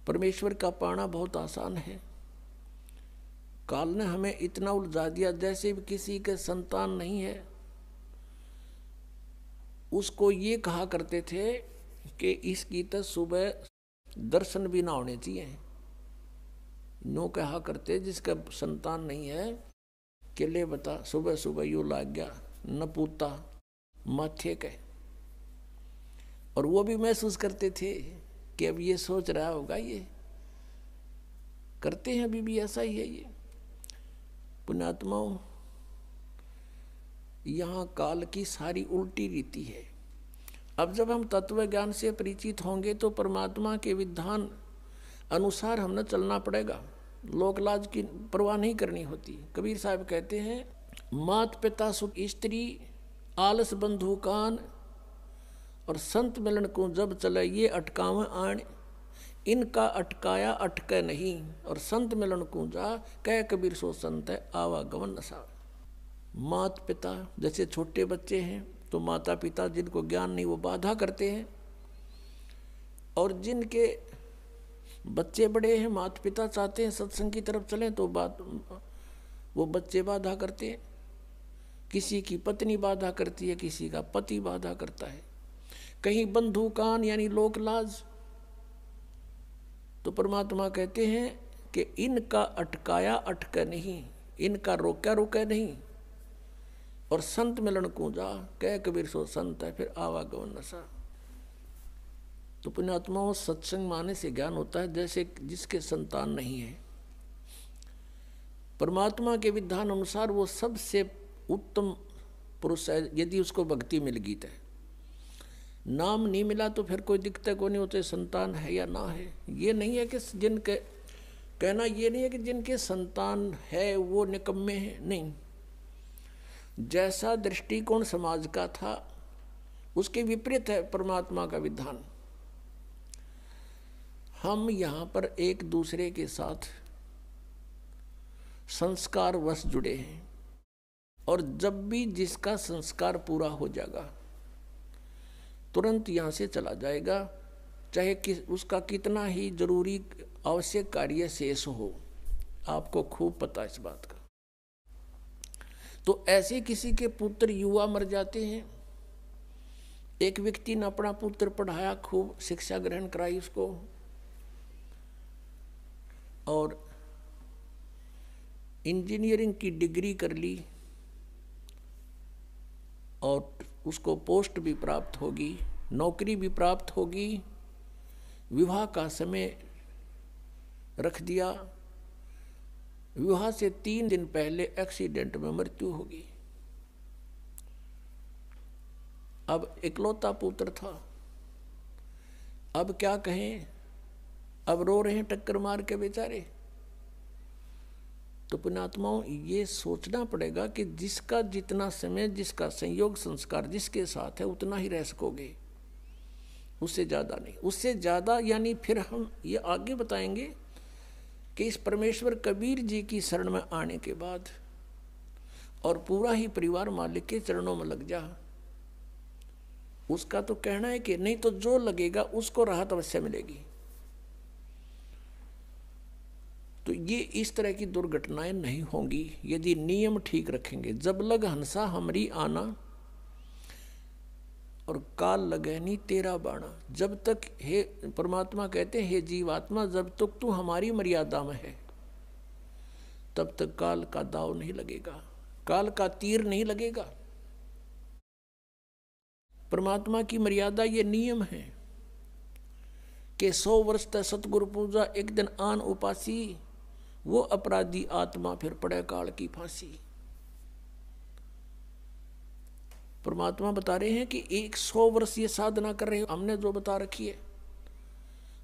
परमेश्वर का पाना बहुत आसान है। काल ने हमें इतना उलझा दिया, जैसे भी किसी के संतान नहीं है उसको ये कहा करते थे कि इसकी तो सुबह दर्शन भी ना होने चाहिए। नो कहा करते जिसका संतान नहीं है कि ले बता सुबह सुबह यूँ लाग गया न पूता माथे के। और वो भी महसूस करते थे कि अब ये सोच रहा होगा, ये करते हैं अभी भी ऐसा ही है। ये पुण्यात्माओं, यहाँ काल की सारी उल्टी रीति है। अब जब हम तत्व ज्ञान से परिचित होंगे तो परमात्मा के विधान अनुसार हमने चलना पड़ेगा। लोक लाज की परवाह नहीं करनी होती। कबीर साहब कहते हैं, मात पिता सुख स्त्री आलस बंधु कान और संत मिलन को जब चले ये अटकावे आण। इनका अटकाया अटके नहीं और संत मिलन को जा कह कबीर सो संत है आवागमन नशा। मात पिता जैसे छोटे बच्चे हैं तो माता पिता जिनको ज्ञान नहीं वो बाधा करते हैं, और जिनके बच्चे बड़े हैं माता पिता चाहते हैं सत्संग की तरफ चलें तो वो बच्चे बाधा करते हैं। किसी की पत्नी बाधा करती है, किसी का पति बाधा करता है, कहीं बंधु कान यानी लोक लाज। तो परमात्मा कहते हैं कि इनका अटकाया अटके नहीं, इनका रोका रोके नहीं, और संत मिलन को जा कह कबीर सो संत है फिर आवागमन नशा। तो पुण्यात्माओं, सत्संग माने से ज्ञान होता है जैसे जिसके संतान नहीं है। परमात्मा के विधान अनुसार वो सबसे उत्तम पुरुष है यदि उसको भक्ति मिल गई। है नाम नहीं मिला तो फिर कोई दिक्कत को नहीं होते संतान है या ना है। ये नहीं है कि जिनके कहना ये नहीं है कि जिनके संतान है वो निकम्मे हैं, नहीं। जैसा दृष्टिकोण समाज का था उसके विपरीत है परमात्मा का विधान। हम यहाँ पर एक दूसरे के साथ संस्कार वश जुड़े हैं, और जब भी जिसका संस्कार पूरा हो जाएगा तुरंत यहाँ से चला जाएगा, चाहे उसका कितना ही जरूरी आवश्यक कार्य शेष हो। आपको खूब पता इस बात का। तो ऐसे किसी के पुत्र युवा मर जाते हैं। एक व्यक्ति ने अपना पुत्र पढ़ाया, खूब शिक्षा ग्रहण कराई उसको, और इंजीनियरिंग की डिग्री कर ली, और उसको पोस्ट भी प्राप्त होगी, नौकरी भी प्राप्त होगी। विवाह का समय रख दिया, विवाह से 3 दिन पहले एक्सीडेंट में मृत्यु होगी। अब इकलौता पुत्र था, अब क्या कहें, अब रो रहे हैं टक्कर मार के बेचारे। तो पुण्यात्माओं, ये सोचना पड़ेगा कि जिसका जितना समय, जिसका संयोग संस्कार जिसके साथ है उतना ही रह सकोगे, उससे ज़्यादा नहीं। उससे ज़्यादा यानी फिर हम ये आगे बताएंगे कि इस परमेश्वर कबीर जी की शरण में आने के बाद और पूरा ही परिवार मालिक के चरणों में लग जा, उसका तो कहना है कि नहीं तो जो लगेगा उसको राहत अवश्य मिलेगी। तो ये इस तरह की दुर्घटनाएं नहीं होंगी यदि नियम ठीक रखेंगे। जब लग हंसा हमरी आना और काल लगे नी तेरा बाणा। जब तक, हे परमात्मा कहते हैं, हे जीवात्मा, जब तक तू हमारी मर्यादा में है तब तक काल का दाव नहीं लगेगा, काल का तीर नहीं लगेगा। परमात्मा की मर्यादा ये नियम है कि 100 वर्ष तक सतगुरु पूजा, एक दिन आन उपासी, वो अपराधी आत्मा फिर पड़े काल की फांसी। परमात्मा बता रहे हैं कि 100 वर्ष ये साधना कर रहे हो, हमने जो बता रखी है,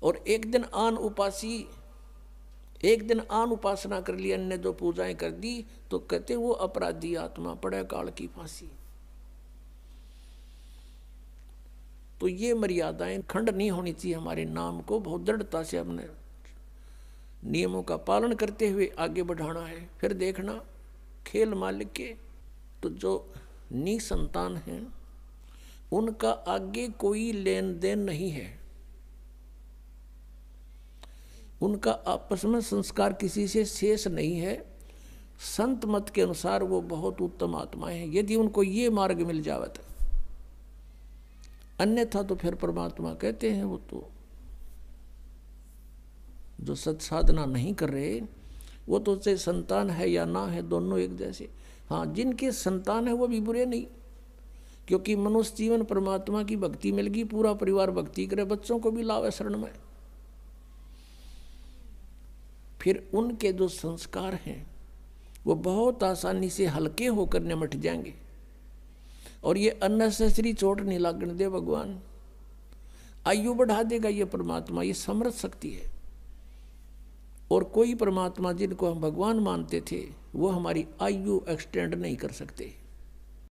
और एक दिन आन उपासी, एक दिन आन उपासना कर ली, अन्य जो पूजाएं कर दी, तो कहते वो अपराधी आत्मा पड़े काल की फांसी। तो ये मर्यादाएं खंड नहीं होनी चाहिए। हमारे नाम को बहुत दृढ़ता से हमने नियमों का पालन करते हुए आगे बढ़ाना है। फिर देखना खेल मालिक के, तो जो निसंतान हैं उनका आगे कोई लेन देन नहीं है। उनका आपस में संस्कार किसी से शेष नहीं है। संत मत के अनुसार वो बहुत उत्तम आत्माएं हैं, यदि उनको ये मार्ग मिल जावत, अन्यथा तो फिर परमात्मा कहते हैं वो तो जो सत्साधना नहीं कर रहे वो तो चाहे संतान है या ना है, दोनों एक जैसे। हाँ, जिनके संतान है वो भी बुरे नहीं, क्योंकि मनुष्य जीवन परमात्मा की भक्ति मिल गई, पूरा परिवार भक्ति करे, बच्चों को भी लावे शरण में। फिर उनके जो संस्कार हैं वो बहुत आसानी से हल्के होकर निमट जाएंगे, और ये अननेसेसरी चोट नहीं लागने दे भगवान। आयु बढ़ा देगा ये परमात्मा, ये समर्थ शक्ति है। और कोई परमात्मा जिनको हम भगवान मानते थे वो हमारी आयु एक्सटेंड नहीं कर सकते।